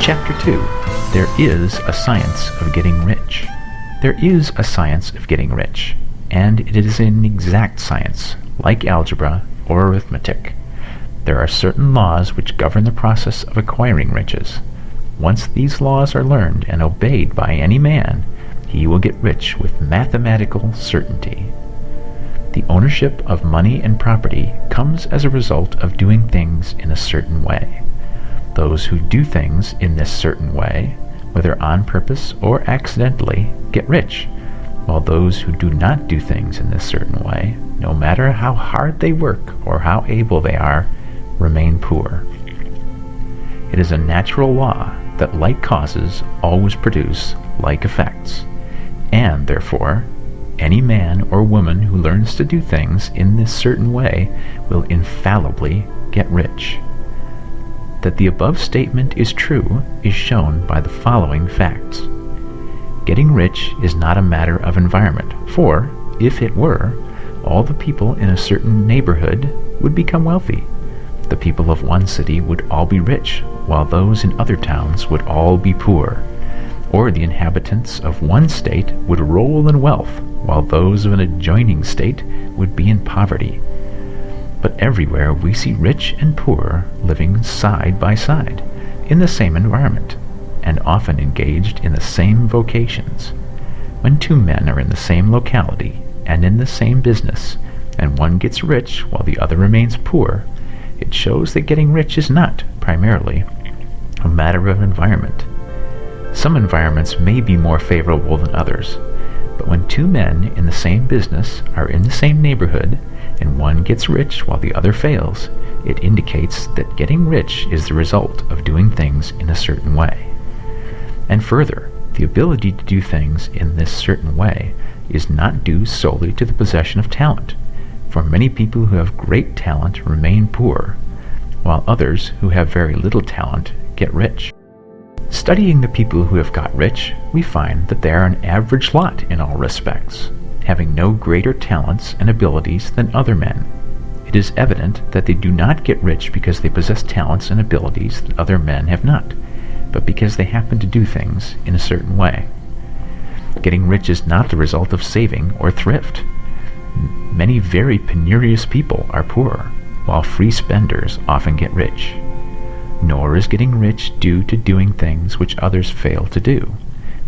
Chapter 2. There is a science of getting rich. There is a science of getting rich, and it is an exact science, like algebra or arithmetic. There are certain laws which govern the process of acquiring riches. Once these laws are learned and obeyed by any man, he will get rich with mathematical certainty. The ownership of money and property comes as a result of doing things in a certain way. Those who do things in this certain way, whether on purpose or accidentally, get rich, while those who do not do things in this certain way, no matter how hard they work or how able they are, remain poor. It is a natural law that like causes always produce like effects, and therefore, any man or woman who learns to do things in this certain way will infallibly get rich. That the above statement is true is shown by the following facts. Getting rich is not a matter of environment, for, if it were, all the people in a certain neighborhood would become wealthy. The people of one city would all be rich, while those in other towns would all be poor. Or the inhabitants of one state would roll in wealth, while those of an adjoining state would be in poverty. But everywhere we see rich and poor living side by side, in the same environment, and often engaged in the same vocations. When two men are in the same locality, and in the same business, and one gets rich while the other remains poor, it shows that getting rich is not, primarily, a matter of environment. Some environments may be more favorable than others, but when two men in the same business are in the same neighborhood, and one gets rich while the other fails, it indicates that getting rich is the result of doing things in a certain way. And further, the ability to do things in this certain way is not due solely to the possession of talent, for many people who have great talent remain poor, while others who have very little talent get rich. Studying the people who have got rich, we find that they are an average lot in all respects, having no greater talents and abilities than other men. It is evident that they do not get rich because they possess talents and abilities that other men have not, but because they happen to do things in a certain way. Getting rich is not the result of saving or thrift. Many very penurious people are poor, while free spenders often get rich. Nor is getting rich due to doing things which others fail to do,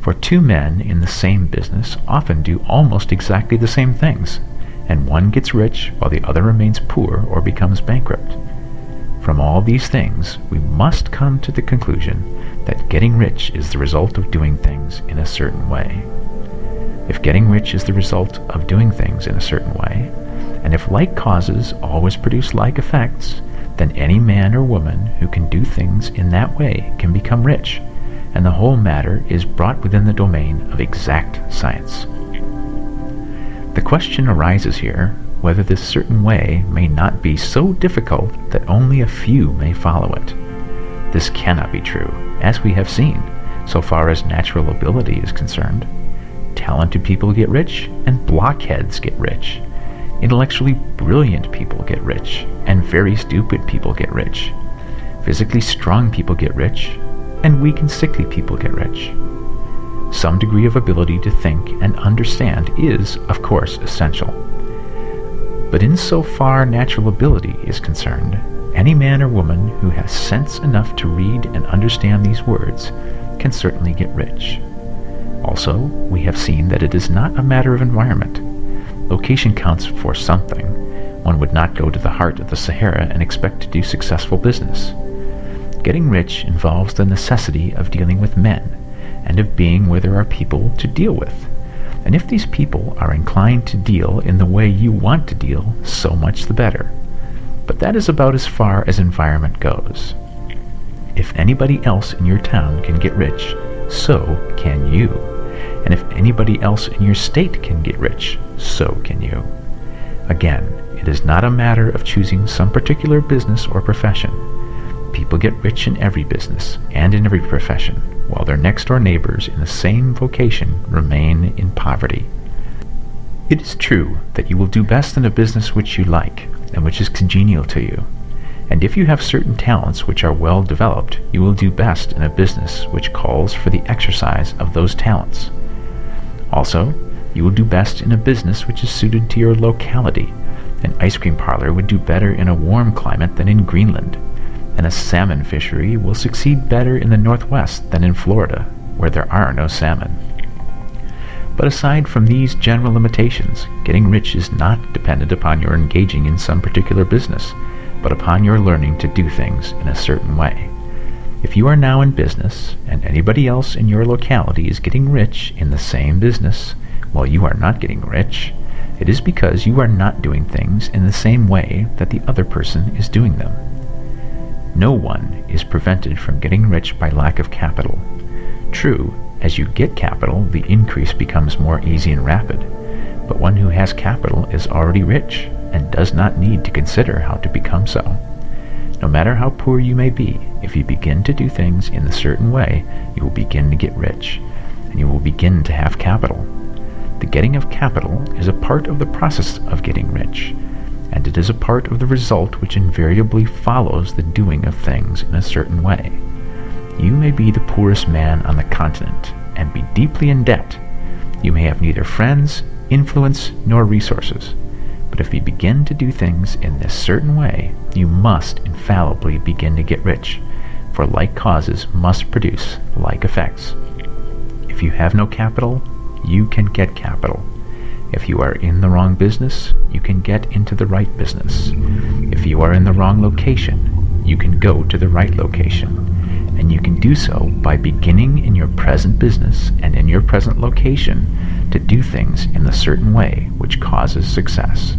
for two men in the same business often do almost exactly the same things, and one gets rich while the other remains poor or becomes bankrupt. From all these things, we must come to the conclusion that getting rich is the result of doing things in a certain way. If getting rich is the result of doing things in a certain way, and if like causes always produce like effects, then any man or woman who can do things in that way can become rich, and the whole matter is brought within the domain of exact science. The question arises here whether this certain way may not be so difficult that only a few may follow it. This cannot be true, as we have seen, so far as natural ability is concerned. Talented people get rich, and blockheads get rich. Intellectually brilliant people get rich, and very stupid people get rich. Physically strong people get rich, and weak and sickly people get rich. Some degree of ability to think and understand is, of course, essential. But insofar natural ability is concerned, any man or woman who has sense enough to read and understand these words can certainly get rich. Also, we have seen that it is not a matter of environment. Location counts for something. One would not go to the heart of the Sahara and expect to do successful business. Getting rich involves the necessity of dealing with men, and of being where there are people to deal with. And if these people are inclined to deal in the way you want to deal, so much the better. But that is about as far as environment goes. If anybody else in your town can get rich, so can you. And if anybody else in your state can get rich, so can you. Again, it is not a matter of choosing some particular business or profession. People get rich in every business and in every profession, while their next-door neighbors in the same vocation remain in poverty. It is true that you will do best in a business which you like and which is congenial to you, and And if you have certain talents which are well developed, you will do best in a business which calls for the exercise of those talents. Also, you will do best in a business which is suited to your locality. An ice cream parlor would do better in a warm climate than in Greenland, and a salmon fishery will succeed better in the Northwest than in Florida, where there are no salmon. But aside from these general limitations, getting rich is not dependent upon your engaging in some particular business, but upon your learning to do things in a certain way. If you are now in business, and anybody else in your locality is getting rich in the same business, while you are not getting rich, it is because you are not doing things in the same way that the other person is doing them. No one is prevented from getting rich by lack of capital. True, as you get capital, the increase becomes more easy and rapid, but one who has capital is already rich and does not need to consider how to become so. No matter how poor you may be, if you begin to do things in a certain way, you will begin to get rich, and you will begin to have capital. The getting of capital is a part of the process of getting rich, and it is a part of the result which invariably follows the doing of things in a certain way. You may be the poorest man on the continent, and be deeply in debt. You may have neither friends, influence, nor resources. But if you begin to do things in this certain way, you must infallibly begin to get rich, for like causes must produce like effects. If you have no capital, you can get capital. If you are in the wrong business, you can get into the right business. If you are in the wrong location, you can go to the right location. And you can do so by beginning in your present business and in your present location to do things in the certain way which causes success.